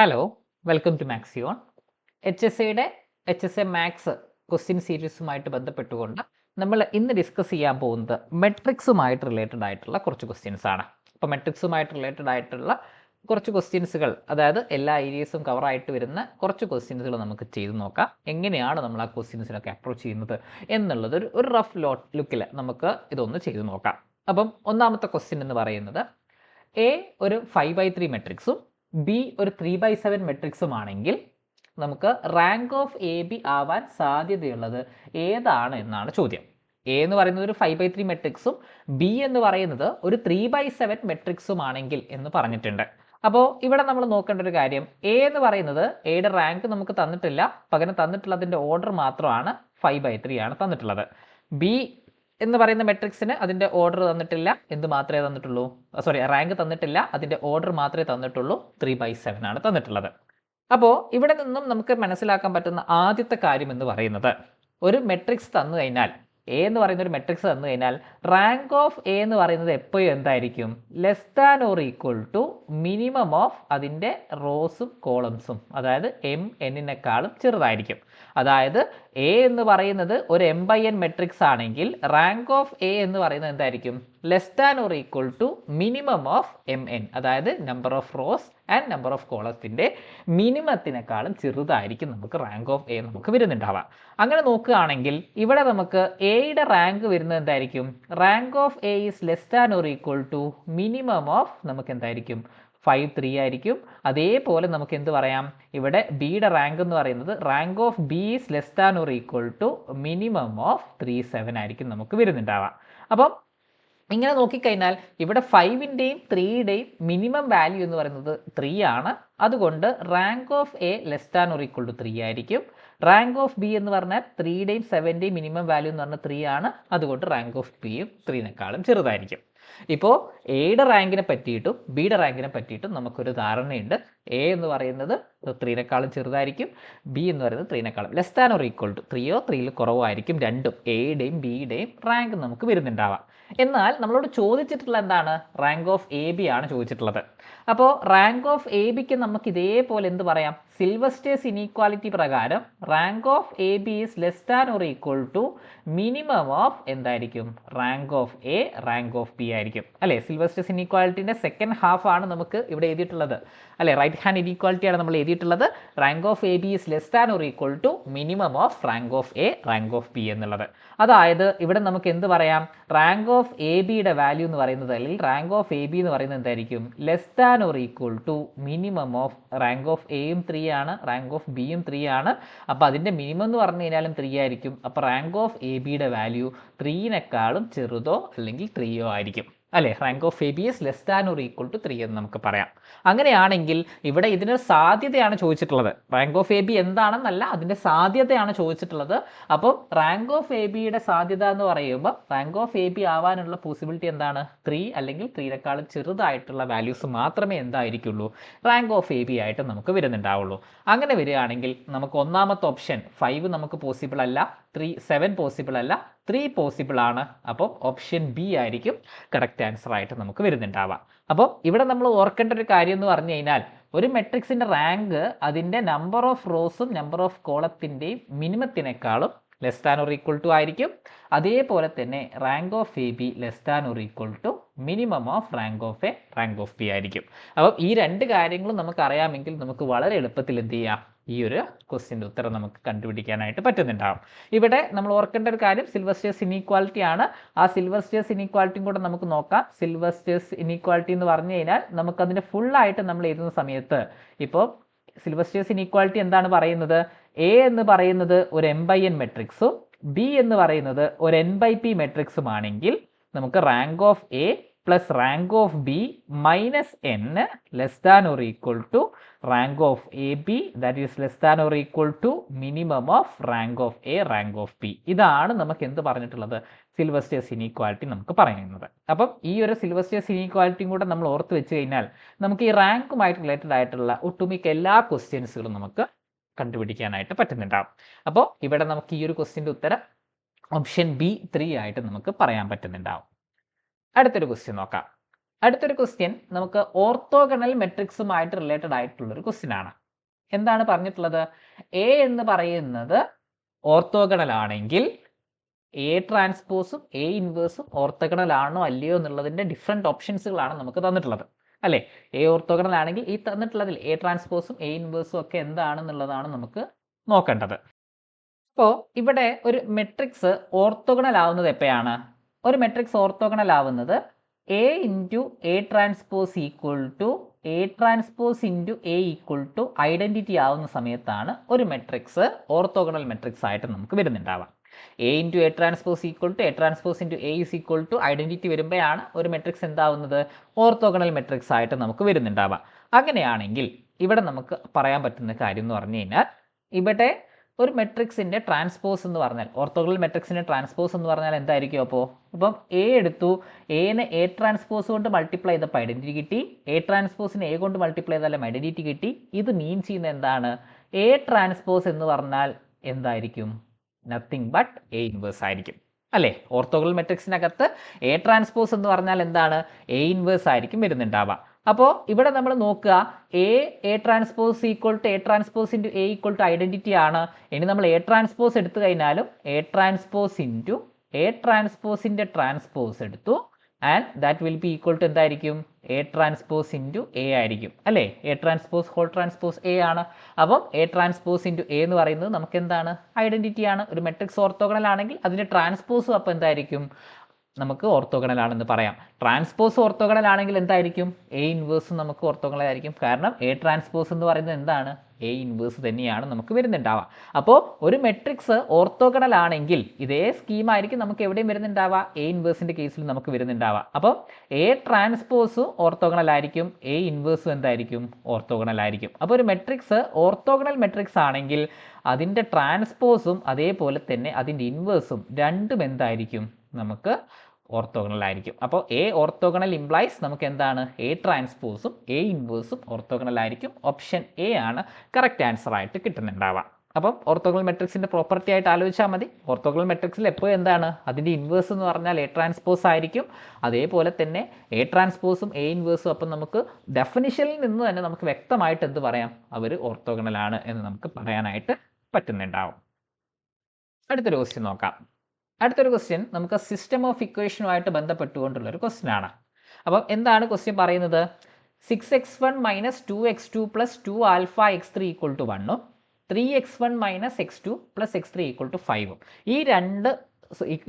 Hello, welcome to Maxion. HSAയുടെ HSA maths question സീരീസുമായിട്ട് ബന്ധപ്പെട്ടുകൊണ്ട് നമ്മൾ ഇന്ന് ഡിസ്കസ് ചെയ്യാൻ പോകുന്നത് മെട്രിക്സുമായിട്ട് റിലേറ്റഡ് ആയിട്ടുള്ള കുറച്ച് ക്വസ്റ്റ്യൻസ് ആണ്. അപ്പോൾ മെട്രിക്സുമായിട്ട് റിലേറ്റഡ് ആയിട്ടുള്ള കുറച്ച് ക്വസ്റ്റ്യൻസുകൾ, അതായത് എല്ലാ ഏരിയസും കവറായിട്ട് വരുന്ന കുറച്ച് ക്വസ്റ്റ്യൻസുകൾ നമുക്ക് ചെയ്ത് നോക്കാം. എങ്ങനെയാണ് നമ്മൾ ആ ക്വസ്റ്റ്യൻസിനൊക്കെ അപ്രോച്ച് ചെയ്യുന്നത് എന്നുള്ളത് ഒരു റഫ് ലുക്കിൽ നമുക്ക് ഇതൊന്ന് ചെയ്ത് നോക്കാം. അപ്പം ഒന്നാമത്തെ ക്വസ്റ്റ്യൻ എന്ന് പറയുന്നത് എ ഒരു 5/3 മെട്രിക്സും ബി ഒരു 3/7 മെട്രിക്സും ആണെങ്കിൽ നമുക്ക് റാങ്ക് ഓഫ് എ ബി ആവാൻ സാധ്യതയുള്ളത് ഏതാണ് എന്നാണ് ചോദ്യം. എ എന്ന് പറയുന്നത് ഒരു 5/3 മെട്രിക്സും ബി എന്ന് പറയുന്നത് ഒരു 3/7 മെട്രിക്സും ആണെങ്കിൽ എന്ന് പറഞ്ഞിട്ടുണ്ട്. അപ്പോൾ ഇവിടെ നമ്മൾ നോക്കേണ്ട ഒരു കാര്യം, എ എന്ന് പറയുന്നത് എയുടെ റാങ്ക് നമുക്ക് തന്നിട്ടില്ല, പകരം തന്നിട്ടുള്ളതിൻ്റെ ഓർഡർ മാത്രമാണ് 5/3 ആണ് തന്നിട്ടുള്ളത്. ബി എന്ന് പറയുന്ന മെട്രിക്സിന് അതിൻ്റെ ഓർഡർ തന്നിട്ടില്ല, എന്ത് മാത്രമേ തന്നിട്ടുള്ളൂ, റാങ്ക് തന്നിട്ടില്ല, അതിൻ്റെ ഓർഡർ മാത്രമേ തന്നിട്ടുള്ളൂ, 3/7 ആണ് തന്നിട്ടുള്ളത്. അപ്പോൾ ഇവിടെ നിന്നും നമുക്ക് മനസ്സിലാക്കാൻ പറ്റുന്ന ആദ്യത്തെ കാര്യം എന്ന് പറയുന്നത്, ഒരു മെട്രിക്സ് തന്നു കഴിഞ്ഞാൽ, എ എന്ന് പറയുന്ന ഒരു മെട്രിക്സ് തന്നു കഴിഞ്ഞാൽ റാങ്ക് ഓഫ് എ എന്ന് പറയുന്നത് എപ്പോഴും എന്തായിരിക്കും, less than or equal to minimum of അതിൻ്റെ റോസും കോളംസും, അതായത് എം എന്നിനേക്കാളും ചെറുതായിരിക്കും. അതായത് എ എന്ന് പറയുന്നത് ഒരു M/n മെട്രിക്സ് ആണെങ്കിൽ റാങ്ക് ഓഫ് എ എന്ന് പറയുന്നത് എന്തായിരിക്കും, less than or equal to minimum of MN, അതായത് number of rows and number of കോളംസിൻ്റെ മിനിമത്തിനേക്കാളും ചെറുതായിരിക്കും നമുക്ക് റാങ്ക് ഓഫ് എ നമുക്ക് വരുന്നുണ്ടാവുക. അങ്ങനെ നോക്കുകയാണെങ്കിൽ ഇവിടെ നമുക്ക് എയുടെ റാങ്ക് വരുന്നത് എന്തായിരിക്കും, rank of A is less than or equal to minimum of നമുക്ക് എന്തായിരിക്കും 5/3 ആയിരിക്കും. അതേപോലെ നമുക്ക് എന്ത് പറയാം, ഇവിടെ ബിയുടെ റാങ്ക് എന്ന് പറയുന്നത് rank of B is less than or equal to minimum of 3/7 ആയിരിക്കും നമുക്ക് വരുന്നുണ്ടാവുക. അപ്പം ഇങ്ങനെ നോക്കിക്കഴിഞ്ഞാൽ ഇവിടെ 5ൻ്റെയും 3യുടെയും മിനിമം വാല്യൂ എന്ന് പറയുന്നത് 3 ആണ്. അതുകൊണ്ട് rank of A less than or equal to 3 ആയിരിക്കും. റാങ്ക് ഓഫ് ബി എന്ന് പറഞ്ഞാൽ 3യുടെയും 7ൻ്റെയും മിനിമം വാല്യൂ എന്ന് പറഞ്ഞാൽ 3 ആണ്. അതുകൊണ്ട് റാങ്ക് ഓഫ് ബിയും 3നേക്കാളും ചെറുതായിരിക്കും. ഇപ്പോൾ എയുടെ റാങ്കിനെ പറ്റിയിട്ടും ബിയുടെ റാങ്കിനെ പറ്റിയിട്ടും നമുക്കൊരു ധാരണയുണ്ട്. എ എന്ന് പറയുന്നത് 3നേക്കാളും ചെറുതായിരിക്കും, ബി എന്ന് പറയുന്നത് 3നേക്കാളും less than or equal to 3യോ 3യിൽ കുറവായിരിക്കും രണ്ടും, എയുടെയും ബിയുടെയും റാങ്ക് നമുക്ക് വരുന്നുണ്ടാവാം. എന്നാൽ നമ്മളോട് ചോദിച്ചിട്ടുള്ള എന്താണ്, റാങ്ക് ഓഫ് എ ബി ആണ് ചോദിച്ചിട്ടുള്ളത്. അപ്പോൾ റാങ്ക് ഓഫ് എ ബിക്ക് നമുക്ക് ഇതേപോലെ എന്ത് പറയാം, സിൽവർസ്റ്റേഴ്സ് ഇനീക്വാലിറ്റി പ്രകാരം rank of A B is less than or equal to minimum of എന്തായിരിക്കും, rank of A rank of B ആയിരിക്കും അല്ലേ. സിൽവർസ്റ്റേഴ്സ് ഇനീക്വാലിറ്റിൻ്റെ സെക്കൻഡ് ഹാഫ് ആണ് നമുക്ക് ഇവിടെ എഴുതിയിട്ടുള്ളത് അല്ലേ, റൈറ്റ് ഹാൻഡ് ഇനീക്വാലിറ്റി ആണ് നമ്മൾ എഴുതിയിട്ടുള്ളത്. Rank of A B is less than or equal to minimum of rank of A rank of B എന്നുള്ളത്. അതായത് ഇവിടെ നമുക്ക് എന്ത് പറയാം, റാങ്ക് ഓഫ് എ ബിയുടെ വാല്യൂ എന്ന് പറയുന്നത്, അല്ലെങ്കിൽ റാങ്ക് ഓഫ് എ ബി എന്ന് പറയുന്നത് എന്തായിരിക്കും, less than or equal to minimum of rank of എയും 3 ആണ്, റാങ്ക് ഓഫ് ബിയും 3 ആണ്. അപ്പോൾ അതിൻ്റെ മിനിമം എന്ന് പറഞ്ഞു കഴിഞ്ഞാലും 3 ആയിരിക്കും. അപ്പോൾ റാങ്ക് ഓഫ് എ ബിയുടെ വാല്യൂ 3നേക്കാളും ചെറുതോ അല്ലെങ്കിൽ 3യോ ആയിരിക്കും അല്ലേ. Rank of A B is less than or equal to 3 എന്ന് നമുക്ക് പറയാം. അങ്ങനെയാണെങ്കിൽ ഇവിടെ ഇതിനൊരു സാധ്യതയാണ് ചോദിച്ചിട്ടുള്ളത്. റാങ്ക് ഓഫ് എ ബി എന്താണെന്നല്ല, അതിൻ്റെ സാധ്യതയാണ് ചോദിച്ചിട്ടുള്ളത്. അപ്പോൾ റാങ്ക് ഓഫ് എ ബിയുടെ സാധ്യത എന്ന് പറയുമ്പോൾ റാങ്ക് ഓഫ് എ ബി ആവാനുള്ള പോസിബിലിറ്റി എന്താണ്, 3 അല്ലെങ്കിൽ 3നേക്കാളും ചെറുതായിട്ടുള്ള വാല്യൂസ് മാത്രമേ എന്തായിരിക്കുള്ളൂ, റാങ്ക് ഓഫ് എ ബി ആയിട്ട് നമുക്ക് വരുന്നുണ്ടാവുള്ളൂ. അങ്ങനെ വരികയാണെങ്കിൽ നമുക്ക് ഒന്നാമത്തെ ഓപ്ഷൻ 5 നമുക്ക് പോസിബിൾ അല്ല, 7 പോസിബിൾ അല്ല, 3 പോസിബിൾ ആണ്. അപ്പോൾ ഓപ്ഷൻ ബി ആയിരിക്കും കറക്റ്റ് ആൻസർ ആയിട്ട് നമുക്ക് വരുന്നുണ്ടാവുക. അപ്പോൾ ഇവിടെ നമ്മൾ ഓർക്കേണ്ട ഒരു കാര്യം എന്ന് പറഞ്ഞു കഴിഞ്ഞാൽ, ഒരു മെട്രിക്സിൻ്റെ റാങ്ക് അതിൻ്റെ നമ്പർ ഓഫ് റോസും നമ്പർ ഓഫ് കോളത്തിൻ്റെയും മിനിമത്തിനേക്കാളും less than or equal to ആയിരിക്കും. അതേപോലെ തന്നെ rank of A B less than or equal to minimum of rank of A rank of B ആയിരിക്കും. അപ്പം ഈ രണ്ട് കാര്യങ്ങളും നമുക്ക് അറിയാമെങ്കിൽ നമുക്ക് വളരെ എളുപ്പത്തിൽ എന്ത് ചെയ്യാം, ഈ ഒരു ക്വസ്റ്റ്യൻ്റെ ഉത്തരം നമുക്ക് കണ്ടുപിടിക്കാനായിട്ട് പറ്റുന്നുണ്ടാവും. ഇവിടെ നമ്മൾ ഓർക്കേണ്ട ഒരു കാര്യം സിൽവർസ്റ്റേഴ്സ് ഇനീക്വാലിറ്റി ആണ്. ആ സിൽവർസ്റ്റേഴ്സ് ഇനീക്വാലിറ്റിയും കൂടെ നമുക്ക് നോക്കാം. സിൽവർസ്റ്റേഴ്സ് ഇനീക്വാലിറ്റി എന്ന് പറഞ്ഞു കഴിഞ്ഞാൽ നമുക്കതിൻ്റെ ഫുള്ളായിട്ട് നമ്മൾ എഴുതുന്ന സമയത്ത്, ഇപ്പോൾ സിൽവർസ്റ്റേഴ്സ് ഇനീക്വാലിറ്റി എന്താണ് പറയുന്നത്, എ എന്ന് പറയുന്നത് ഒരു M/n മെട്രിക്സും ബി എന്ന് പറയുന്നത് ഒരു N/p മെട്രിക്സും ആണെങ്കിൽ നമുക്ക് rank of A plus rank of B minus n less than or equal to rank of A B that is less than or equal to minimum of rank of A rank of B. ഇതാണ് നമുക്ക് എന്ത് പറഞ്ഞിട്ടുള്ളത്, സിൽവർസ്റ്റേഴ്സ് inequality നമുക്ക് പറയുന്നത്. അപ്പം ഈ ഒരു സിൽവർസ്റ്റേഴ്സ് ഇനീക്വാലിറ്റിയും കൂടെ നമ്മൾ ഓർത്ത് വെച്ച് കഴിഞ്ഞാൽ നമുക്ക് ഈ റാങ്കുമായിട്ട് റിലേറ്റഡ് ആയിട്ടുള്ള ഒട്ടുമിക്ക എല്ലാ ക്വസ്റ്റ്യൻസുകളും നമുക്ക് കണ്ടുപിടിക്കാനായിട്ട് പറ്റുന്നുണ്ടാവും. അപ്പോൾ ഇവിടെ നമുക്ക് ഈ ഒരു ക്വസ്റ്റ്യൻ്റെ ഉത്തരം ഓപ്ഷൻ ബി 3 ആയിട്ട് നമുക്ക് പറയാൻ പറ്റുന്നുണ്ടാവും. അടുത്തൊരു ക്വസ്റ്റ്യൻ നോക്കാം. അടുത്തൊരു ക്വസ്റ്റ്യൻ നമുക്ക് ഓർത്തോഗണൽ മെട്രിക്സുമായിട്ട് റിലേറ്റഡ് ആയിട്ടുള്ളൊരു ക്വസ്റ്റ്യൻ ആണ്. എന്താണ് പറഞ്ഞിട്ടുള്ളത്? എ എന്ന് പറയുന്നത് ഓർത്തോഗണൽ ആണെങ്കിൽ എ ട്രാൻസ്പോസും എ ഇൻവേഴ്സും ഓർത്തോഗണൽ ആണോ അല്ലയോ എന്നുള്ളതിൻ്റെ ഡിഫറെൻറ്റ് ഓപ്ഷൻസുകളാണ് നമുക്ക് തന്നിട്ടുള്ളത് അല്ലേ? എ ഓർത്തോഗണൽ ആണെങ്കിൽ ഈ തന്നിട്ടുള്ളതിൽ എ ട്രാൻസ്പോസും എ ഇൻവേഴ്സും ഒക്കെ എന്താണെന്നുള്ളതാണ് നമുക്ക് നോക്കേണ്ടത്. അപ്പോൾ ഇവിടെ ഒരു മെട്രിക്സ് ഓർത്തോഗണൽ ആവുന്നത് എപ്പോഴാണ്? ഒരു മെട്രിക്സ് ഓർത്തോഗണൽ ആവുന്നത് A into A transpose equal to A transpose into A equal to identity ആവുന്ന സമയത്താണ് ഒരു മെട്രിക്സ് ഓർത്തോഗണൽ മെട്രിക്സ് ആയിട്ട് നമുക്ക് വരുന്നുണ്ടാവാം. A into A transpose equal to A transpose into A is equal to identity വരുമ്പോഴാണ് ഒരു matrix എന്താവുന്നത്? Orthogonal matrix ആയിട്ട് നമുക്ക് വരുന്നുണ്ടാവാം. അങ്ങനെയാണെങ്കിൽ ഇവിടെ നമുക്ക് പറയാൻ പറ്റുന്ന കാര്യം എന്ന് പറഞ്ഞു കഴിഞ്ഞാൽ ഇവിടെ ഒരു മെട്രിക്സിൻ്റെ ട്രാൻസ്പോസ് എന്ന് പറഞ്ഞാൽ ഓർത്തോഗണൽ മെട്രിക്സിൻ്റെ ട്രാൻസ്പോസ് എന്ന് പറഞ്ഞാൽ എന്തായിരിക്കും? അപ്പോൾ ഇപ്പം എ എടുത്തു, എനെ എ ട്രാൻസ്പോസ് കൊണ്ട് മൾട്ടിപ്ലൈ ചെയ്തപ്പോൾ ഐഡൻറ്റിറ്റി കിട്ടി, എ ട്രാൻസ്പോസിന് എ കൊണ്ട് മൾട്ടിപ്ലൈ ചെയ്താലും ഐഡൻറ്റിറ്റി കിട്ടി. ഇത് മീൻ ചെയ്യുന്ന എന്താണ്? എ ട്രാൻസ്പോസ് എന്ന് പറഞ്ഞാൽ എന്തായിരിക്കും? നത്തിങ് ബട്ട് എ ഇൻവേഴ്സ് ആയിരിക്കും അല്ലേ? ഓർത്തോഗണൽ മെട്രിക്സിനകത്ത് എ ട്രാൻസ്പോസ് എന്ന് പറഞ്ഞാൽ എന്താണ്? എ ഇൻവേഴ്സ് ആയിരിക്കും വരുന്നുണ്ടാവുക. അപ്പോൾ ഇവിടെ നമ്മൾ നോക്കുക, A transpose equal to A transpose into A equal to identity ആണ്. ഇനി നമ്മൾ എ ട്രാൻസ്പോസ് എടുത്തു കഴിഞ്ഞാലും എ ട്രാൻസ്പോസ് ഇൻറ്റു എ ട്രാൻസ്പോസിൻ്റെ ട്രാൻസ്പോസ് എടുത്തു and that will be equal to എന്തായിരിക്കും? എ ട്രാൻസ്പോസ് ഇൻറ്റു എ ആയിരിക്കും അല്ലേ? A transpose whole transpose A ആണ്. അപ്പം എ ട്രാൻസ്പോസ് ഇൻറ്റു എ എന്ന് പറയുന്നത് നമുക്ക് എന്താണ്? ഐഡൻറ്റിറ്റി ആണ്. ഒരു മെട്രിക്സ് ഓർത്തോഗണൽ ആണെങ്കിൽ അതിൻ്റെ ട്രാൻസ്പോസും അപ്പോൾ എന്തായിരിക്കും? നമുക്ക് ഓർത്തോഗണൽ ആണെന്ന് പറയാം. ട്രാൻസ്പോസ് ഓർത്തോഗണൽ ആണെങ്കിൽ എന്തായിരിക്കും? എ ഇൻവേഴ്സും നമുക്ക് ഓർത്തോഗണൽ ആയിരിക്കും. കാരണം എ ട്രാൻസ്പോസ് എന്ന് പറയുന്നത് എന്താണ്? എ ഇൻവേഴ്സ് തന്നെയാണ് നമുക്ക് വരുന്നുണ്ടാവുക. അപ്പോൾ ഒരു മെട്രിക്സ് ഓർത്തോഗണൽ ആണെങ്കിൽ ഇതേ സ്കീമായിരിക്കും നമുക്ക് എവിടെയും വരുന്നുണ്ടാവുക? എ ഇൻവേഴ്സിൻ്റെ കേസിൽ നമുക്ക് വരുന്നുണ്ടാവുക. അപ്പോൾ എ ട്രാൻസ്പോസും ഓർത്തോഗണൽ ആയിരിക്കും, എ ഇൻവേഴ്സും എന്തായിരിക്കും? ഓർത്തോഗണൽ ആയിരിക്കും. അപ്പോൾ ഒരു മെട്രിക്സ് ഓർത്തോഗണൽ മെട്രിക്സ് ആണെങ്കിൽ അതിൻ്റെ ട്രാൻസ്പോസും അതേപോലെ തന്നെ അതിൻ്റെ ഇൻവേഴ്സും രണ്ടും എന്തായിരിക്കും? നമുക്ക് ഓർത്തോഗണൽ ആയിരിക്കും. അപ്പോൾ എ ഓർത്തോഗണൽ ഇംപ്ലൈസ് നമുക്ക് എന്താണ്? എ ട്രാൻസ്പോസും എ ഇൻവേഴ്സും ഓർത്തോഗണൽ ആയിരിക്കും. ഓപ്ഷൻ എ ആണ് കറക്റ്റ് ആൻസർ ആയിട്ട് കിട്ടുന്നുണ്ടാവുക. അപ്പം ഓർത്തോഗണൽ മെട്രിക്സിൻ്റെ പ്രോപ്പർട്ടി ആയിട്ട് ആലോചിച്ചാൽ മതി. ഓർത്തോഗണൽ മെട്രിക്സിൽ എപ്പോഴും എന്താണ്? അതിൻ്റെ ഇൻവേഴ്സ് എന്ന് പറഞ്ഞാൽ എ ട്രാൻസ്പോസ് ആയിരിക്കും. അതേപോലെ തന്നെ എ ട്രാൻസ്പോസും എ ഇൻവേഴ്സും അപ്പം നമുക്ക് ഡെഫിനിഷനിൽ നിന്ന് തന്നെ നമുക്ക് വ്യക്തമായിട്ട് എന്ത് പറയാം? അവർ ഓർത്തോഗണൽ ആണ് എന്ന് നമുക്ക് പറയാനായിട്ട് പറ്റുന്നുണ്ടാവും. അടുത്തൊരു ക്വസ്റ്റ്യൻ നോക്കാം. അടുത്തൊരു ക്വസ്റ്റ്യൻ നമുക്ക് സിസ്റ്റം ഓഫ് ഇക്വേഷനുമായിട്ട് ബന്ധപ്പെട്ടുകൊണ്ടുള്ളൊരു ക്വസ്റ്റ്യൻ ആണ്. അപ്പം എന്താണ് ക്വസ്റ്റ്യൻ പറയുന്നത്? 6x1 minus 2x2 plus 2 alpha x3 equal to 1ഉം 3x1 minus x2 plus x3 equal to 5ഉം. ഈ രണ്ട്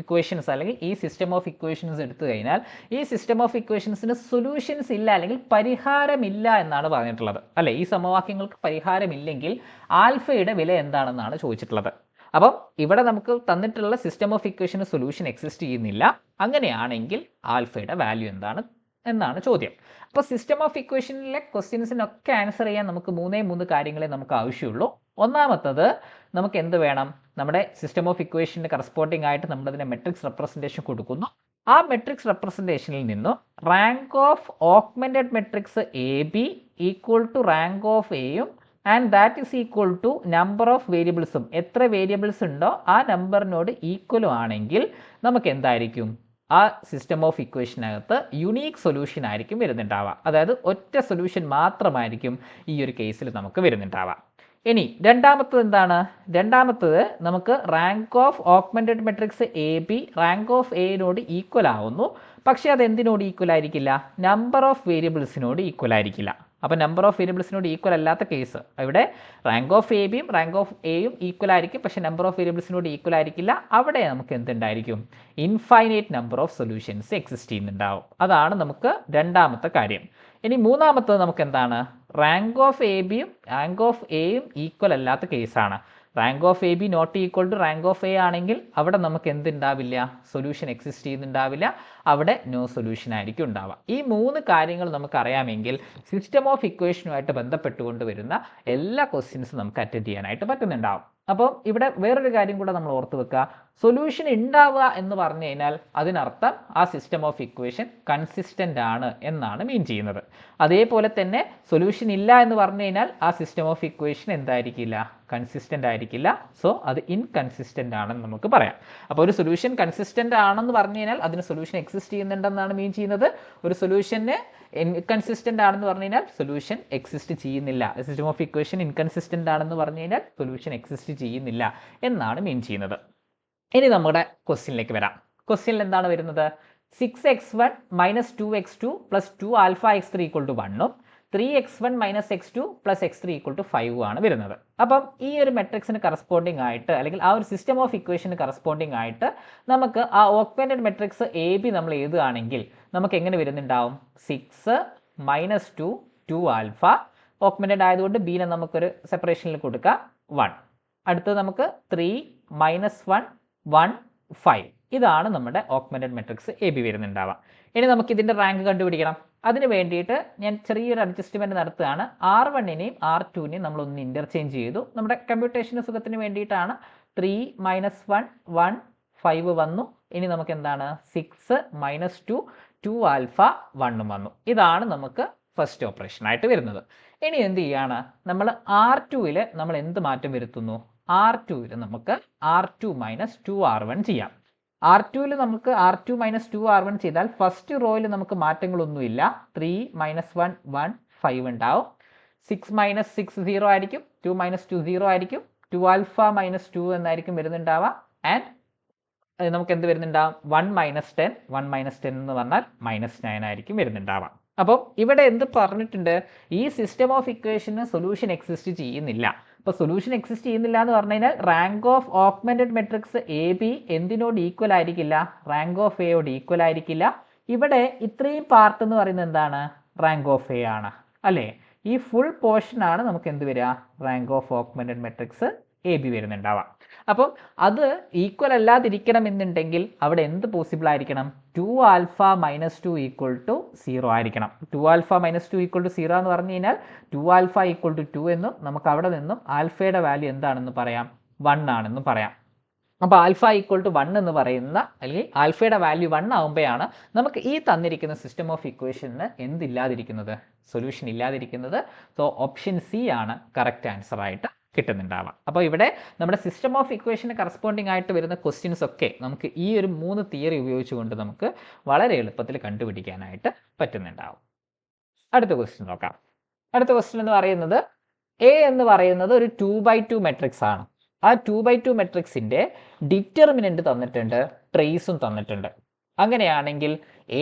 ഇക്വേഷൻസ് അല്ലെങ്കിൽ ഈ സിസ്റ്റം ഓഫ് ഇക്വേഷൻസ് എടുത്തു കഴിഞ്ഞാൽ ഈ സിസ്റ്റം ഓഫ് ഇക്വേഷൻസിന് സൊല്യൂഷൻസ് ഇല്ല അല്ലെങ്കിൽ പരിഹാരമില്ല എന്നാണ് പറഞ്ഞിട്ടുള്ളത് അല്ലേ? ഈ സമവാക്യങ്ങൾക്ക് പരിഹാരമില്ലെങ്കിൽ ആൽഫയുടെ വില എന്താണെന്നാണ് ചോദിച്ചിട്ടുള്ളത്. അപ്പം ഇവിടെ നമുക്ക് തന്നിട്ടുള്ള സിസ്റ്റം ഓഫ് ഇക്വേഷന് സൊല്യൂഷൻ എക്സിസ്റ്റ് ചെയ്യുന്നില്ല. അങ്ങനെയാണെങ്കിൽ ആൽഫയുടെ വാല്യൂ എന്താണ് എന്നാണ് ചോദ്യം. അപ്പോൾ സിസ്റ്റം ഓഫ് ഇക്വേഷനിലെ ക്വസ്റ്റ്യൻസിനൊക്കെ ആൻസർ ചെയ്യാൻ നമുക്ക് മൂന്ന് കാര്യങ്ങളെ നമുക്ക് ആവശ്യമുള്ളൂ. ഒന്നാമത്തത് നമുക്ക് എന്ത് വേണം? നമ്മുടെ സിസ്റ്റം ഓഫ് ഇക്വേഷന് കറസ്പോണ്ടിങ് ആയിട്ട് നമ്മളതിനെ മെട്രിക്സ് റെപ്രസെൻറ്റേഷൻ കൊടുക്കുന്നു. ആ മെട്രിക്സ് റെപ്രസെൻറ്റേഷനിൽ നിന്നും rank of augmented matrix A B equal to rank of എയും and that is equal to number of വേരിയബിൾസും, എത്ര വേരിയബിൾസ് ഉണ്ടോ ആ നമ്പറിനോട് ഈക്വലും ആണെങ്കിൽ നമുക്ക് എന്തായിരിക്കും? ആ സിസ്റ്റം ഓഫ് ഇക്വേഷനകത്ത് യുണീക്ക് സൊല്യൂഷൻ ആയിരിക്കും വരുന്നുണ്ടാവുക. അതായത് ഒറ്റ സൊല്യൂഷൻ മാത്രമായിരിക്കും ഈ ഒരു കേസിൽ നമുക്ക് വരുന്നുണ്ടാവുക. ഇനി രണ്ടാമത്തത് എന്താണ്? രണ്ടാമത്തത് നമുക്ക് rank of augmented matrix A B rank of എനോട് ഈക്വൽ ആവുന്നു. പക്ഷേ അത് എന്തിനോട് ഈക്വൽ ആയിരിക്കില്ല? നമ്പർ ഓഫ് വേരിയബിൾസിനോട് ഈക്വൽ ആയിരിക്കില്ല. അപ്പോൾ നമ്പർ ഓഫ് വേരിയബിൾസിനോട് ഈക്വൽ അല്ലാത്ത കേസ് ഇവിടെ റാങ്ക് ഓഫ് എ ബിയും റാങ്ക് ഓഫ് എയും ഈക്വൽ ആയിരിക്കും, പക്ഷേ നമ്പർ ഓഫ് വേരിയബിൾസിനോട് ഈക്വൽ ആയിരിക്കില്ല. അവിടെ നമുക്ക് എന്തുണ്ടായിരിക്കും? Infinite number of solutions exist ചെയ്യുന്നുണ്ടാവും. അതാണ് നമുക്ക് രണ്ടാമത്തെ കാര്യം. ഇനി മൂന്നാമത്തത് നമുക്ക് എന്താണ്? റാങ്ക് ഓഫ് എ ബിയും റാങ്ക് ഓഫ് എയും ഈക്വൽ അല്ലാത്ത കേസാണ്. Rank of A B not equal to rank of A ആണെങ്കിൽ അവിടെ നമുക്ക് എന്തുണ്ടാവില്ല? Solution exist ചെയ്യുന്നുണ്ടാവില്ല. അവിടെ നോ സൊല്യൂഷൻ ആയിരിക്കും ഉണ്ടാവുക. ഈ മൂന്ന് കാര്യങ്ങൾ നമുക്കറിയാമെങ്കിൽ സിസ്റ്റം ഓഫ് ഇക്വേഷനുമായിട്ട് ബന്ധപ്പെട്ടുകൊണ്ട് വരുന്ന എല്ലാ ക്വസ്റ്റ്യൻസും നമുക്ക് അറ്റൻഡ് ചെയ്യാനായിട്ട് പറ്റുന്നുണ്ടാവും. അപ്പം ഇവിടെ വേറൊരു കാര്യം കൂടെ നമ്മൾ ഓർത്ത് വെക്കുക. സൊല്യൂഷൻ ഉണ്ടാവുക എന്ന് പറഞ്ഞു കഴിഞ്ഞാൽ അതിനർത്ഥം ആ സിസ്റ്റം ഓഫ് ഇക്വേഷൻ കൺസിസ്റ്റൻ്റ് ആണ് എന്നാണ് മീൻ ചെയ്യുന്നത്. അതേപോലെ തന്നെ സൊല്യൂഷൻ ഇല്ല എന്ന് പറഞ്ഞു കഴിഞ്ഞാൽ ആ സിസ്റ്റം ഓഫ് ഇക്വേഷൻ എന്തായിരിക്കില്ല, കൺസിസ്റ്റൻ്റ് ആയിരിക്കില്ല. സോ അത് ഇൻകൺസിസ്റ്റൻ്റ് ആണെന്ന് നമുക്ക് പറയാം. അപ്പോൾ ഒരു സൊല്യൂഷൻ കൺസിസ്റ്റൻ്റ് ആണെന്ന് പറഞ്ഞു കഴിഞ്ഞാൽ അതിന് സൊല്യൂഷൻ എക്സിസ്റ്റ് ചെയ്യുന്നുണ്ടെന്നാണ് മീൻ ചെയ്യുന്നത്. ഒരു സൊല്യൂഷന് ഇൻകൺസിസ്റ്റൻ്റ് ആണെന്ന് പറഞ്ഞു കഴിഞ്ഞാൽ സൊല്യൂഷൻ എക്സിസ്റ്റ് ചെയ്യുന്നില്ല. സിസ്റ്റം ഓഫ് ഇക്വേഷൻ ഇൻകൺസിസ്റ്റൻ്റ് ആണെന്ന് പറഞ്ഞു കഴിഞ്ഞാൽ സൊല്യൂഷൻ എക്സിസ്റ്റ് ചെയ്യുന്നില്ല എന്നാണ് മീൻ ചെയ്യുന്നത്. ഇനി നമ്മുടെ ക്വസ്റ്റ്യനിലേക്ക് വരാം. ക്വസ്റ്റ്യനിൽ എന്താണ് വരുന്നത്? 6x1 - 2x2 + 2α(x3) = 1ഉം 3x1 - x2 + x3 = 5 ആണ് വരുന്നത്. അപ്പം ഈ ഒരു മെട്രിക്സിന് കറസ്പോണ്ടിങ് ആയിട്ട് അല്ലെങ്കിൽ ആ ഒരു സിസ്റ്റം ഓഫ് ഇക്വേഷന് കറസ്പോണ്ടിങ് ആയിട്ട് നമുക്ക് ആ ഓഗ്മെന്റഡ് മെട്രിക്സ് എ ബി നമ്മൾ എഴുതുകയാണെങ്കിൽ നമുക്ക് എങ്ങനെ വരുന്നുണ്ടാവും? 6 - 2 2α ഓഗ്മെന്റഡ് ആയതുകൊണ്ട് ബിനെ നമുക്കൊരു സെപ്പറേഷനിൽ കൊടുക്കാം 1. അടുത്തത് നമുക്ക് 3 - 1 1 5. ഇതാണ് നമ്മുടെ ഓഗ്മെന്റഡ് മെട്രിക്സ് എ ബി വരുന്നുണ്ടാവുക. ഇനി നമുക്ക് ഇതിൻ്റെ റാങ്ക് കണ്ടുപിടിക്കണം. അതിന് വേണ്ടിയിട്ട് ഞാൻ ചെറിയൊരു അഡ്ജസ്റ്റ്മെൻറ്റ് നടത്തുകയാണ്. R1നെയും R2നെയും നമ്മളൊന്ന് ഇൻ്റർചേഞ്ച് ചെയ്തു. നമ്മുടെ കമ്പ്യൂട്ടേഷൻ സുഖത്തിന് വേണ്ടിയിട്ടാണ്. 3 - 1 1 5 വന്നു. ഇനി നമുക്ക് എന്താണ്? 6 - 2 2α 1 വന്നു. ഇതാണ് നമുക്ക് ഫസ്റ്റ് ഓപ്പറേഷൻ ആയിട്ട് വരുന്നത്. ഇനി എന്ത് ചെയ്യാണ്? നമ്മൾ R2ൽ നമ്മൾ എന്ത് മാറ്റം വരുത്തുന്നു? R2ൽ നമുക്ക് R2 - 2R1 ചെയ്യാം. R2ൽ നമുക്ക് R2 - 2R1 ചെയ്താൽ ഫസ്റ്റ് റോയിൽ നമുക്ക് മാറ്റങ്ങളൊന്നുമില്ല. 3 - 1 1 5 ഉണ്ടാവും. 6 - 6 0 ആയിരിക്കും. 2 - 2 0 ആയിരിക്കും. 2α - 2 എന്നായിരിക്കും വരുന്നുണ്ടാവുക. ആൻഡ് നമുക്ക് എന്ത് വരുന്നുണ്ടാവും? 1 - 10 1 - 10 എന്ന് പറഞ്ഞാൽ -9 ആയിരിക്കും വരുന്നുണ്ടാവുക. അപ്പം ഇവിടെ എന്ത് പറഞ്ഞിട്ടുണ്ട്? ഈ സിസ്റ്റം ഓഫ് ഇക്വേഷന് സൊല്യൂഷൻ എക്സിസ്റ്റ് ചെയ്യുന്നില്ല. അപ്പോൾ സൊല്യൂഷൻ എക്സിസ്റ്റ് ചെയ്യുന്നില്ല എന്ന് പറഞ്ഞു കഴിഞ്ഞാൽ rank of augmented matrix A B എന്തിനോട് ഈക്വൽ ആയിരിക്കില്ല? റാങ്ക് ഓഫ് എയോട് ഈക്വൽ ആയിരിക്കില്ല. ഇവിടെ ഇത്രയും പാർട്ട് എന്ന് പറയുന്നത് എന്താണ്? റാങ്ക് ഓഫ് എ ആണ് അല്ലേ? ഈ ഫുൾ പോർഷൻ ആണ് നമുക്ക് എന്ത് വരിക? Rank of augmented matrix A B വരുന്നുണ്ടാവാം. അപ്പം അത് ഈക്വൽ അല്ലാതിരിക്കണം എന്നുണ്ടെങ്കിൽ അവിടെ എന്ത് പോസിബിൾ ആയിരിക്കണം? 2α - 2 = 0 ആയിരിക്കണം. 2α - 2 = 0 എന്ന് പറഞ്ഞു കഴിഞ്ഞാൽ 2α = 2 എന്നും നമുക്ക് അവിടെ നിന്നും ആൽഫയുടെ വാല്യൂ എന്താണെന്ന് പറയാം? 1 ആണെന്നും പറയാം. അപ്പോൾ ആൽഫ = 1 എന്ന് പറയുന്ന അല്ലെങ്കിൽ ആൽഫയുടെ വാല്യൂ 1 ആകുമ്പോഴാണ് നമുക്ക് ഈ തന്നിരിക്കുന്ന സിസ്റ്റം ഓഫ് ഇക്വേഷന് എന്തില്ലാതിരിക്കുന്നത്? സൊല്യൂഷൻ ഇല്ലാതിരിക്കുന്നത്. സോ ഓപ്ഷൻ സി ആണ് കറക്റ്റ് ആൻസർ ആയിട്ട് കിട്ടുന്നുണ്ടാവാം. അപ്പോൾ ഇവിടെ നമ്മുടെ സിസ്റ്റം ഓഫ് ഇക്വേഷന് കറസ്പോണ്ടിങ് ആയിട്ട് വരുന്ന ക്വസ്റ്റ്യൻസ് ഒക്കെ നമുക്ക് ഈ ഒരു 3 തിയറി ഉപയോഗിച്ചുകൊണ്ട് നമുക്ക് വളരെ എളുപ്പത്തിൽ കണ്ടുപിടിക്കാനായിട്ട് പറ്റുന്നുണ്ടാവും. അടുത്ത ക്വസ്റ്റ്യൻ നോക്കാം. അടുത്ത ക്വസ്റ്റ്യൻ എന്ന് പറയുന്നത് എ എന്ന് പറയുന്നത് ഒരു 2/2 മെട്രിക്സ് ആണ്. ആ 2/2 മെട്രിക്സിൻ്റെ ഡിറ്റർമിനൻറ്റ് തന്നിട്ടുണ്ട്, ട്രേസും തന്നിട്ടുണ്ട്. അങ്ങനെയാണെങ്കിൽ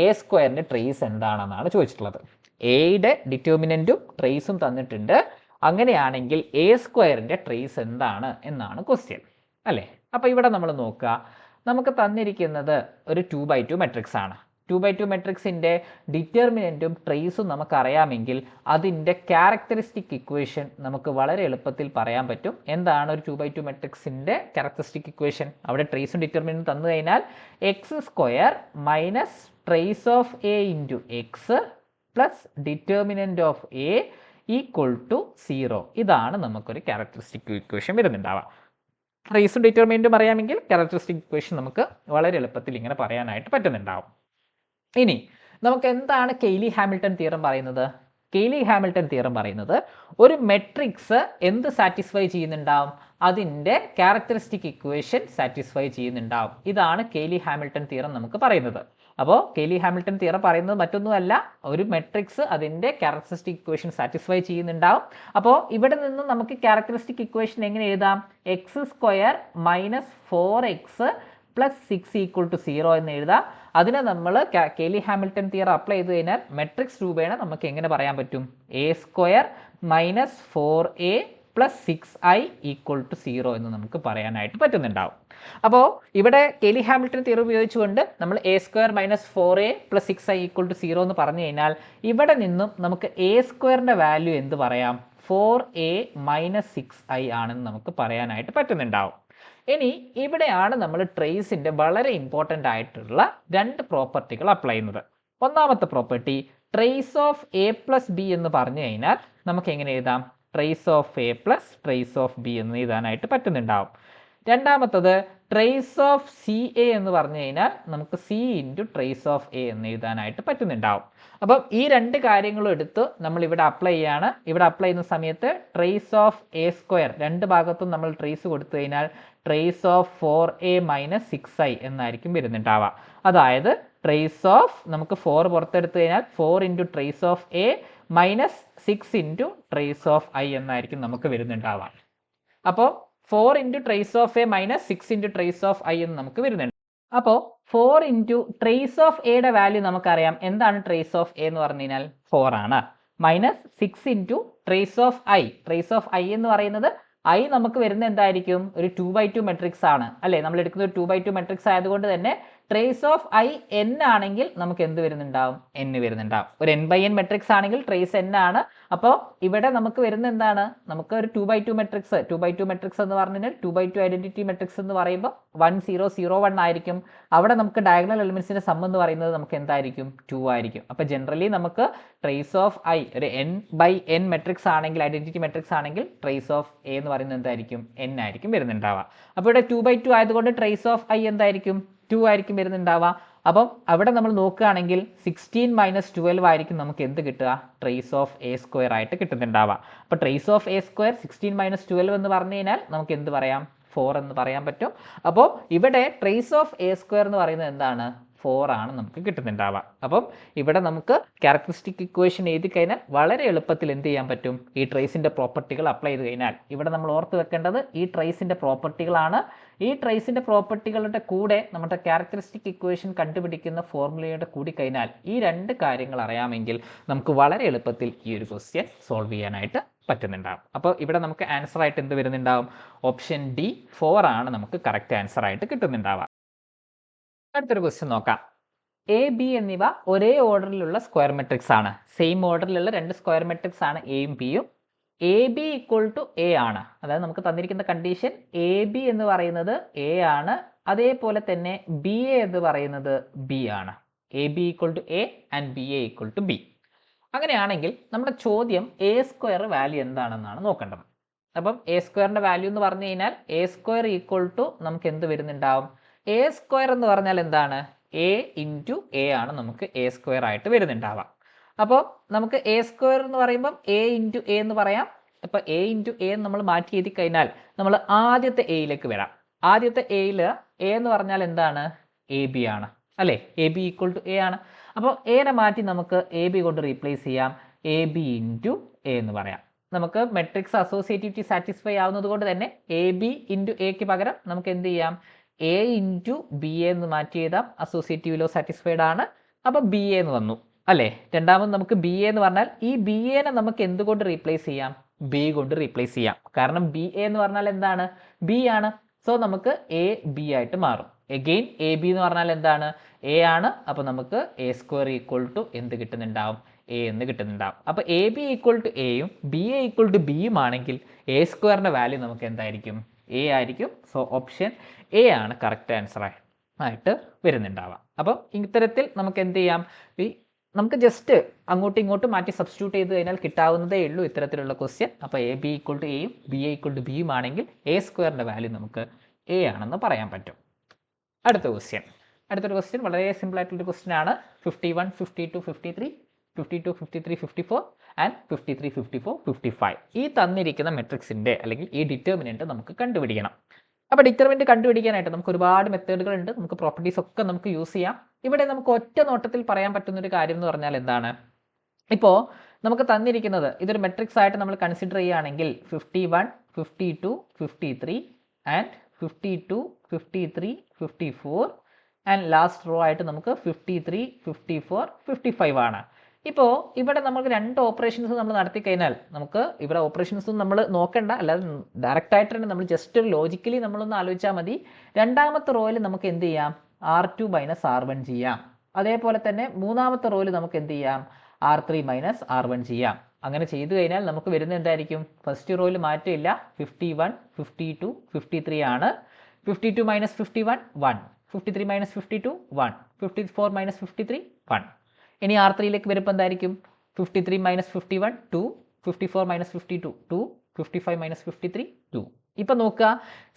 A² ട്രേസ് എന്താണെന്നാണ് ചോദിച്ചിട്ടുള്ളത്. എയുടെ ഡിറ്റർമിനൻറ്റും ട്രേസും തന്നിട്ടുണ്ട്. അങ്ങനെയാണെങ്കിൽ A² ട്രേസ് എന്താണ് എന്നാണ് ക്വസ്റ്റ്യൻ അല്ലേ? അപ്പോൾ ഇവിടെ നമ്മൾ നോക്കുക, നമുക്ക് തന്നിരിക്കുന്നത് ഒരു 2/2 മെട്രിക്സ് ആണ്. 2/2 മെട്രിക്സിൻ്റെ ഡിറ്റർമിനൻറ്റും ട്രേസും നമുക്കറിയാമെങ്കിൽ അതിൻ്റെ ക്യാരക്ടറിസ്റ്റിക് ഇക്വേഷൻ നമുക്ക് വളരെ എളുപ്പത്തിൽ പറയാൻ പറ്റും. എന്താണ് ഒരു 2/2 മെട്രിക്സിൻ്റെ ക്യാരക്ടറിസ്റ്റിക് ഇക്വേഷൻ? അവിടെ ട്രേസും ഡിറ്റർമിനൻറ്റും തന്നു കഴിഞ്ഞാൽ x² - trace of A × x + determinant of A = 0. ഇതാണ് നമുക്കൊരു ക്യാരക്ടറിസ്റ്റിക് ഇക്വേഷൻ വരുന്നുണ്ടാവുക. ട്രേസും ഡിറ്റർമിനൻറ്റും അറിയാമെങ്കിൽ ക്യാരക്ടറിസ്റ്റിക് ഇക്വേഷൻ നമുക്ക് വളരെ എളുപ്പത്തിൽ ഇങ്ങനെ പറയാനായിട്ട് പറ്റുന്നുണ്ടാവും. ഇനി നമുക്ക് എന്താണ് കെയ്ലി ഹാമിൽട്ടൺ തിയറം പറയുന്നത്? കെയ്ലി ഹാമിൽട്ടൺ തിയറം പറയുന്നത് ഒരു മെട്രിക്സ് എന്ത് സാറ്റിസ്ഫൈ ചെയ്യുന്നുണ്ടാവും? അതിൻ്റെ ക്യാരക്ടറിസ്റ്റിക് ഇക്വേഷൻ സാറ്റിസ്ഫൈ ചെയ്യുന്നുണ്ടാവും. ഇതാണ് കെയ്ലി ഹാമിൽട്ടൺ തിയറം നമുക്ക് പറയുന്നത്. അപ്പോൾ കെയ്ലി ഹാമിൽട്ടൺ തിയറം പറയുന്നത് മറ്റൊന്നുമല്ല, ഒരു മെട്രിക്സ് അതിൻ്റെ ക്യാരക്ടറിസ്റ്റിക് ഇക്വേഷൻ സാറ്റിസ്ഫൈ ചെയ്യുന്നുണ്ടാവും. അപ്പോൾ ഇവിടെ നിന്ന് നമുക്ക് ക്യാരക്ടറിസ്റ്റിക് ഇക്വേഷൻ എങ്ങനെ എഴുതാം? x² - 4x + 6 = 0 എന്ന് എഴുതാം. അതിനെ നമ്മൾ കെയ്ലി ഹാമിൽട്ടൺ തിയറം അപ്ലൈ ചെയ്ത് കഴിഞ്ഞാൽ മെട്രിക്സ് രൂപേണ നമുക്ക് എങ്ങനെ പറയാൻ പറ്റും? A² - 4a + 6i = 0 എന്ന് നമുക്ക് പറയാനായിട്ട് പറ്റുന്നുണ്ടാവും. അപ്പോൾ ഇവിടെ കെയ്ലി ഹാമിൽട്ടൺ തിയറി ഉപയോഗിച്ചുകൊണ്ട് നമ്മൾ A² - 4a + 6i = 0 എന്ന് പറഞ്ഞു കഴിഞ്ഞാൽ ഇവിടെ നിന്നും നമുക്ക് A² വാല്യൂ എന്ത് പറയാം? 4a - 6i ആണെന്ന് നമുക്ക് പറയാനായിട്ട് പറ്റുന്നുണ്ടാവും. ഇനി ഇവിടെയാണ് നമ്മൾ ട്രേസിൻ്റെ വളരെ ഇമ്പോർട്ടൻ്റ് ആയിട്ടുള്ള 2 പ്രോപ്പർട്ടികൾ അപ്ലൈ ചെയ്യുന്നത്. ഒന്നാമത്തെ property trace of A + B എന്ന് പറഞ്ഞു കഴിഞ്ഞാൽ നമുക്ക് എങ്ങനെ എഴുതാം? Trace of A + trace of B എന്ന് എഴുതാനായിട്ട് പറ്റുന്നുണ്ടാവും. രണ്ടാമത്തത് ട്രേസ് ഓഫ് സി എ എന്ന് പറഞ്ഞു കഴിഞ്ഞാൽ നമുക്ക് C into trace of A എന്ന് എഴുതാനായിട്ട് പറ്റുന്നുണ്ടാവും. അപ്പം ഈ രണ്ട് കാര്യങ്ങളും എടുത്ത് നമ്മൾ ഇവിടെ അപ്ലൈ ചെയ്യാണ്. ഇവിടെ അപ്ലൈ ചെയ്യുന്ന സമയത്ത് ട്രേസ് ഓഫ് എ സ്ക്വയർ രണ്ട് ഭാഗത്തും നമ്മൾ ട്രേസ് കൊടുത്തു കഴിഞ്ഞാൽ trace of 4a minus 6i എന്നായിരിക്കും വരുന്നുണ്ടാവുക. അതായത് ട്രേസ് ഓഫ് നമുക്ക് 4 പുറത്തെടുത്തു കഴിഞ്ഞാൽ 4 into trace of A minus 6 into trace of I എന്നായിരിക്കും നമുക്ക് വരുന്നുണ്ടാവുക. അപ്പോൾ 4 into trace of A minus 6 into trace of I എന്ന് നമുക്ക് വരുന്നുണ്ട്. അപ്പോൾ 4 ഇൻറ്റു ട്രേസ് ഓഫ് എയുടെ വാല്യൂ നമുക്കറിയാം. എന്താണ് ട്രേസ് ഓഫ് എ എന്ന് പറഞ്ഞു കഴിഞ്ഞാൽ 4 ആണ്. Minus 6 into trace of I. Trace of I എന്ന് പറയുന്നത് ഐ നമുക്ക് വരുന്ന എന്തായിരിക്കും? ഒരു 2/2 മെട്രിക്സ് ആണ് അല്ലേ? നമ്മൾ എടുക്കുന്ന ഒരു 2/2 മെട്രിക്സ് ആയതുകൊണ്ട് തന്നെ ട്രേസ് ഓഫ് ഐ എൻ ആണെങ്കിൽ നമുക്ക് എന്ത് വരുന്നുണ്ടാവും? എൻ വരുന്നുണ്ടാവും. ഒരു n/n മെട്രിക്സ് ആണെങ്കിൽ ട്രേസ് n ആണ്. അപ്പോൾ ഇവിടെ നമുക്ക് വരുന്ന എന്താണ്? നമുക്ക് ഒരു 2/2 മെട്രിക്സ്. 2/2 മെട്രിക്സ് എന്ന് പറഞ്ഞു കഴിഞ്ഞാൽ 2/2 ഐഡന്റിറ്റി മെട്രിക്സ് എന്ന് പറയുമ്പോൾ 1 0 0 1 ആയിരിക്കും. അവിടെ നമുക്ക് ഡയഗണൽ എലിമെന്റ്സിന്റെ സം എന്ന് പറയുന്നത് നമുക്ക് എന്തായിരിക്കും? 2 ആയിരിക്കും. അപ്പോൾ ജനറലി നമുക്ക് ട്രേസ് ഓഫ് ഐ ഒരു n/n മെട്രിക്സ് ആണെങ്കിൽ, ഐഡന്റിറ്റി മെട്രിക്സ് ആണെങ്കിൽ ട്രേസ് ഓഫ് എ എന്ന് പറയുന്നത് എന്തായിരിക്കും? n ആയിരിക്കും വരുന്നുണ്ടാവുക. അപ്പോൾ ഇവിടെ 2/2 ആയതുകൊണ്ട് ട്രേസ് ഓഫ് ഐ എന്തായിരിക്കും? 2 ആയിരിക്കും വരുന്നുണ്ടാവുക. അപ്പം അവിടെ നമ്മൾ നോക്കുകയാണെങ്കിൽ 16 മൈനസ് 12 ആയിരിക്കും നമുക്ക് എന്ത് കിട്ടുക? ട്രേസ് ഓഫ് എ സ്ക്വയർ ആയിട്ട് കിട്ടുന്നുണ്ടാവുക. അപ്പോൾ trace of A square 16 minus 12 എന്ന് പറഞ്ഞു കഴിഞ്ഞാൽ നമുക്ക് എന്ത് പറയാം? 4 എന്ന് പറയാൻ പറ്റും. അപ്പോൾ ഇവിടെ ട്രേസ് ഓഫ് എ സ്ക്വയർ എന്ന് പറയുന്നത് എന്താണ്? 4 ആണ് നമുക്ക് കിട്ടുന്നുണ്ടാവുക. അപ്പം ഇവിടെ നമുക്ക് ക്യാരക്ടറിസ്റ്റിക് ഇക്വേഷൻ എഴുതി കഴിഞ്ഞാൽ വളരെ എളുപ്പത്തിൽ എന്ത് ചെയ്യാൻ പറ്റും? ഈ ട്രേസിൻ്റെ പ്രോപ്പർട്ടികൾ അപ്ലൈ ചെയ്ത് കഴിഞ്ഞാൽ ഇവിടെ നമ്മൾ ഓർത്ത് വെക്കേണ്ടത് ഈ ട്രേസിൻ്റെ പ്രോപ്പർട്ടികളാണ്. ഈ ട്രേസിൻ്റെ പ്രോപ്പർട്ടികളുടെ കൂടെ നമ്മുടെ ക്യാരക്ടറിസ്റ്റിക് ഇക്വേഷൻ കണ്ടുപിടിക്കുന്ന ഫോർമുലയുടെ കൂടി കഴിഞ്ഞാൽ ഈ രണ്ട് കാര്യങ്ങൾ അറിയാമെങ്കിൽ നമുക്ക് വളരെ എളുപ്പത്തിൽ ഈ ഒരു ക്വസ്റ്റ്യൻ സോൾവ് ചെയ്യാനായിട്ട് പറ്റുന്നുണ്ടാവും. അപ്പോൾ ഇവിടെ നമുക്ക് ആൻസർ ആയിട്ട് എന്ത് വരുന്നുണ്ടാവും? ഓപ്ഷൻ ഡി 4 ആണ് നമുക്ക് കറക്റ്റ് ആൻസർ ആയിട്ട് കിട്ടുന്നുണ്ടാവുക. അടുത്തൊരു ക്വസ്റ്റ്യൻ നോക്കാം. എ ബി എന്നിവ ഒരേ ഓർഡറിലുള്ള സ്ക്വയർ മെട്രിക്സ് ആണ്. സെയിം ഓർഡറിലുള്ള രണ്ട് സ്ക്വയർ മെട്രിക്സ് ആണ് എയും ബിയും. A B equal to A ആണ്. അതായത് നമുക്ക് തന്നിരിക്കുന്ന കണ്ടീഷൻ എ ബി എന്ന് പറയുന്നത് എ ആണ്, അതേപോലെ തന്നെ ബി എ എന്ന് പറയുന്നത് ബി ആണ്. A B equal to A and B A equal to B. അങ്ങനെയാണെങ്കിൽ നമ്മുടെ ചോദ്യം എ സ്ക്വയർ വാല്യൂ എന്താണെന്നാണ് നോക്കേണ്ടത്. അപ്പം എ സ്ക്വയറിന്റെ വാല്യൂ എന്ന് പറഞ്ഞു കഴിഞ്ഞാൽ എ സ്ക്വയർ ഈക്വൽ ടു നമുക്ക് എന്ത് വരുന്നുണ്ടാവും? എ സ്ക്വയർ എന്ന് പറഞ്ഞാൽ എന്താണ്? എ ഇൻറ്റു എ ആണ് നമുക്ക് എ സ്ക്വയർ ആയിട്ട് വരുന്നുണ്ടാവുക. അപ്പോൾ നമുക്ക് എ സ്ക്വയർ എന്ന് പറയുമ്പം എ ഇൻറ്റു എ എന്ന് പറയാം. അപ്പോൾ എ ഇൻറ്റു എ നമ്മൾ മാറ്റി എഴുതി കഴിഞ്ഞാൽ നമ്മൾ ആദ്യത്തെ എയിലേക്ക് വരാം. ആദ്യത്തെ എയിൽ എ എന്ന് പറഞ്ഞാൽ എന്താണ്? എ ബി ആണ് അല്ലേ? A B equal to A ആണ്. അപ്പോൾ എനെ മാറ്റി നമുക്ക് എ ബി കൊണ്ട് റീപ്ലേസ് ചെയ്യാം. എ ബി ഇൻറ്റു എ എന്ന് പറയാം. നമുക്ക് മെട്രിക്സ് അസോസിയേറ്റിവിറ്റി സാറ്റിസ്ഫൈ ആവുന്നത് കൊണ്ട് തന്നെ എ ബി ഇൻറ്റു എക്ക് പകരം നമുക്ക് എന്ത് ചെയ്യാം? എ ഇൻറ്റു ബി എ എന്ന് മാറ്റി എഴുതാം. അസോസിയേറ്റീവ് ലോ സാറ്റിസ്ഫൈഡ് ആണ്. അപ്പോൾ ബി എ എന്ന് വന്നു അല്ലേ? രണ്ടാമത് നമുക്ക് ബി എ എന്ന് പറഞ്ഞാൽ ഈ ബി എനെ നമുക്ക് എന്തുകൊണ്ട് റീപ്ലേസ് ചെയ്യാം? ബി കൊണ്ട് റീപ്ലേസ് ചെയ്യാം. കാരണം ബി എ എന്ന് പറഞ്ഞാൽ എന്താണ്? ബി ആണ്. സോ നമുക്ക് എ ബി ആയിട്ട് മാറും. എഗെയിൻ എ ബി എന്ന് പറഞ്ഞാൽ എന്താണ്? എ ആണ്. അപ്പോൾ നമുക്ക് എ സ്ക്വയർ ഈക്വൽ ടു എന്ത് കിട്ടുന്നുണ്ടാവും? എ എന്ന് കിട്ടുന്നുണ്ടാവും. അപ്പോൾ എ ബി ഈക്വൽ ടു എയും ബി എ ഈക്വൽ ടു ബിയും ആണെങ്കിൽ എ സ്ക്വയറിൻ്റെ വാല്യൂ നമുക്ക് എന്തായിരിക്കും? എ ആയിരിക്കും. സോ ഓപ്ഷൻ എ ആണ് കറക്റ്റ് ആൻസർ ആയിട്ട് വരുന്നുണ്ടാവുക. അപ്പം ഇത്തരത്തിൽ നമുക്ക് എന്ത് ചെയ്യാം? നമുക്ക് ജസ്റ്റ് അങ്ങോട്ടും ഇങ്ങോട്ടും മാറ്റി സബ്സ്റ്റിറ്റ്യൂട്ട് ചെയ്ത് കഴിഞ്ഞാൽ കിട്ടാവുന്നതേ ഉള്ളൂ ഇത്തരത്തിലുള്ള ക്വസ്റ്റ്യൻ. അപ്പോൾ എ ബി ഈക്വൽ ടു എയും ബി എ ഈക്വൽ ടു ബിയും ആണെങ്കിൽ എ സ്ക്വയറിൻ്റെ വാല്യൂ നമുക്ക് എ ആണെന്ന് പറയാൻ പറ്റും. അടുത്തൊരു ക്വസ്റ്റ്യൻ വളരെ സിമ്പിൾ ആയിട്ടുള്ളൊരു ക്വസ്റ്റ്യൻ ആണ്. 51, 52, 53, 52, 53, 54 ആൻഡ് 53, 54, 55 ഈ തന്നിരിക്കുന്ന മെട്രിക്സിൻ്റെ അല്ലെങ്കിൽ ഈ ഡിറ്റർമിനൻറ്റ് നമുക്ക് കണ്ടുപിടിക്കണം. അപ്പോൾ ഡിറ്റർമിനൻറ്റ് കണ്ടുപിടിക്കാനായിട്ട് നമുക്ക് ഒരുപാട് മെത്തേഡുകളുണ്ട്. നമുക്ക് പ്രോപ്പർട്ടീസ് ഒക്കെ നമുക്ക് യൂസ് ചെയ്യാം. ഇവിടെ നമുക്ക് ഒറ്റ നോട്ടത്തിൽ പറയാൻ പറ്റുന്ന ഒരു കാര്യം എന്ന് പറഞ്ഞാൽ എന്താണ്? ഇപ്പോൾ നമുക്ക് തന്നിരിക്കുന്നത് ഇതൊരു മെട്രിക്സ് ആയിട്ട് നമ്മൾ കൺസിഡർ ചെയ്യുകയാണെങ്കിൽ 51, 52, 53 ആൻഡ് 52, 53, 54 ആൻഡ് ലാസ്റ്റ് റോ ആയിട്ട് നമുക്ക് 53, 54, 55 ആണ്. ഇപ്പോൾ ഇവിടെ നമുക്ക് രണ്ട് ഓപ്പറേഷൻസ് നമ്മൾ നടത്തി കഴിഞ്ഞാൽ നമുക്ക് ഇവിടെ ഓപ്പറേഷൻസ് നമ്മൾ നോക്കണ്ട, അല്ലാതെ ഡയറക്റ്റ് ആയിട്ട് തന്നെ നമ്മൾ ജസ്റ്റ് ഒരു ലോജിക്കലി നമ്മളൊന്ന് ആലോചിച്ചാൽ മതി. രണ്ടാമത്തെ റോയിൽ നമുക്ക് എന്ത് ചെയ്യാം? R2 മൈനസ് R1 ചെയ്യാം. അതേപോലെ തന്നെ മൂന്നാമത്തെ റോയിൽ നമുക്ക് എന്ത് ചെയ്യാം? R3 മൈനസ് R1 ചെയ്യാം. അങ്ങനെ ചെയ്തു കഴിഞ്ഞാൽ നമുക്ക് വരുന്ന എന്തായിരിക്കും? ഫസ്റ്റ് റോയിൽ മാറ്റമില്ല. 51, 52, 53 ആണ്. 52 മൈനസ് 51 1, 53 മൈനസ് 52 1, 54 മൈനസ് 53 1. ഇനി R3യിലേക്ക് വരുമ്പോൾ എന്തായിരിക്കും? 53 മൈനസ് 51 2, 54 മൈനസ് 52 2, 55 മൈനസ് 53 2. ഇപ്പം നോക്കുക,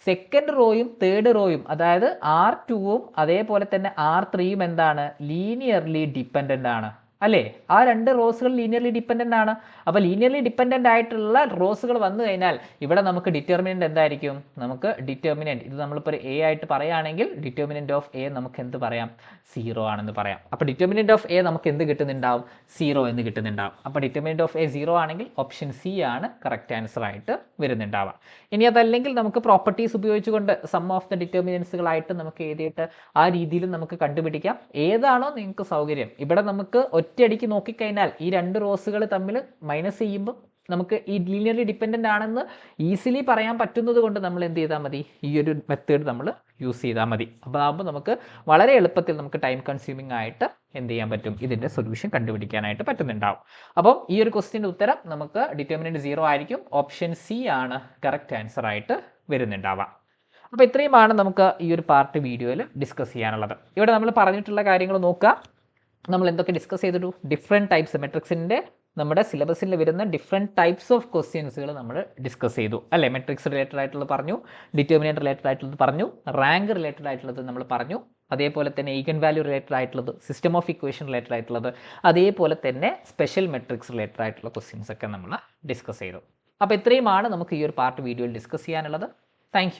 സെക്കൻഡ് റോയും തേർഡ് റോയും, അതായത് R2ഉം അതേപോലെ തന്നെ R3യും എന്താണ്, ലീനിയർലി ഡിപ്പെൻഡൻ്റ് ആണ് അല്ലേ? ആ 2 റോസുകൾ ലീനിയർലി ഡിപ്പെൻഡൻ്റ് ആണ്. അപ്പോൾ ലീനിയർലി ഡിപ്പെൻഡൻ്റ് ആയിട്ടുള്ള റോസുകൾ വന്നു കഴിഞ്ഞാൽ ഇവിടെ നമുക്ക് ഡിറ്റർമിനൻ്റ് എന്തായിരിക്കും? നമുക്ക് ഡിറ്റർമിനൻ്റ്, ഇത് നമ്മളിപ്പോൾ എ ആയിട്ട് പറയുകയാണെങ്കിൽ ഡിറ്റർമിനൻ്റ് ഓഫ് എ നമുക്ക് എന്ത് പറയാം? 0 ആണെന്ന് പറയാം. അപ്പോൾ ഡിറ്റർമിനൻ്റ് ഓഫ് എ നമുക്ക് എന്ത് കിട്ടുന്നുണ്ടാവും? 0 എന്ന് കിട്ടുന്നുണ്ടാവും. അപ്പോൾ ഡിറ്റർമിനൻ്റ് ഓഫ് എ 0 ആണെങ്കിൽ ഓപ്ഷൻ സി ആണ് കറക്റ്റ് ആൻസർ ആയിട്ട് വരുന്നുണ്ടാവുക. ഇനി അതല്ലെങ്കിൽ നമുക്ക് പ്രോപ്പർട്ടീസ് ഉപയോഗിച്ചുകൊണ്ട് സം ഓഫ് ദ ഡിറ്റർമിനൻസുകളായിട്ട് നമുക്ക് എഴുതിയിട്ട് ആ രീതിയിൽ നമുക്ക് കണ്ടുപിടിക്കാം. ഏതാണോ നിങ്ങൾക്ക് സൗകര്യം. ഇവിടെ നമുക്ക് ഒറ്റയടിക്ക് നോക്കിക്കഴിഞ്ഞാൽ ഈ 2 റോസുകൾ തമ്മിൽ മൈനസ് ചെയ്യുമ്പോൾ നമുക്ക് ഈ ലീനിയർലി ഡിപ്പെൻഡൻ്റ് ആണെന്ന് ഈസിലി പറയാൻ പറ്റുന്നത് കൊണ്ട് നമ്മൾ എന്ത് ചെയ്താൽ മതി? ഈ ഒരു മെത്തേഡ് നമ്മൾ യൂസ് ചെയ്താൽ മതി. അപ്പോൾ ആകുമ്പോൾ നമുക്ക് വളരെ എളുപ്പത്തിൽ നമുക്ക് ടൈം കൺസ്യൂമിംഗ് ആയിട്ട് എന്ത് ചെയ്യാൻ പറ്റും? ഇതിൻ്റെ സൊല്യൂഷൻ കണ്ടുപിടിക്കാനായിട്ട് പറ്റുന്നുണ്ടാവും. അപ്പം ഈ ഒരു ക്വസ്റ്റ്യൻ്റെ ഉത്തരം നമുക്ക് ഡിറ്റർമിനൻ്റ് 0 ആയിരിക്കും. ഓപ്ഷൻ സി ആണ് കറക്റ്റ് ആൻസർ ആയിട്ട് വരുന്നുണ്ടാവുക. അപ്പോൾ ഇത്രയുമാണ് നമുക്ക് ഈ ഒരു പാർട്ട് വീഡിയോയിൽ ഡിസ്കസ് ചെയ്യാനുള്ളത്. ഇവിടെ നമ്മൾ പറഞ്ഞിട്ടുള്ള കാര്യങ്ങൾ നോക്കുക. നമ്മൾ എന്തൊക്കെ ഡിസ്കസ് ചെയ്തിട്ടു? ഡിഫറെൻറ്റ് ടൈപ്സ് മെട്രിക്സിൻ്റെ നമ്മുടെ സിലബസിൽ വരുന്ന ഡിഫറെൻറ്റ് ടൈപ്സ് ഓഫ് ക്വസ്റ്റ്യൻസുകൾ നമ്മൾ ഡിസ്കസ് ചെയ്തു അല്ലേ? മെട്രിക്സ് റിലേറ്റഡ് ആയിട്ടുള്ളത് പറഞ്ഞു, ഡിറ്റർമിനൻ്റ് റിലേറ്റഡ് ആയിട്ടുള്ളത് പറഞ്ഞു, റാങ്ക് റിലേറ്റഡ് ആയിട്ടുള്ളത് നമ്മൾ പറഞ്ഞു, അതേപോലെ തന്നെ ഈഗൻ വാല്യൂ റിലേറ്റഡ് ആയിട്ടുള്ളത്, സിസ്റ്റം ഓഫ് ഇക്വേഷൻ റിലേറ്റഡ് ആയിട്ടുള്ളത്, അതേപോലെ തന്നെ സ്പെഷ്യൽ മെട്രിക്സ് റിലേറ്റഡ് ആയിട്ടുള്ള ക്വസ്റ്റ്യൻസ് ഒക്കെ നമ്മൾ ഡിസ്കസ് ചെയ്തു. അപ്പോൾ ഇത്രയുമാണ് നമുക്ക് ഈ ഒരു പാർട്ട് വീഡിയോയിൽ ഡിസ്കസ് ചെയ്യാനുള്ളത്. താങ്ക്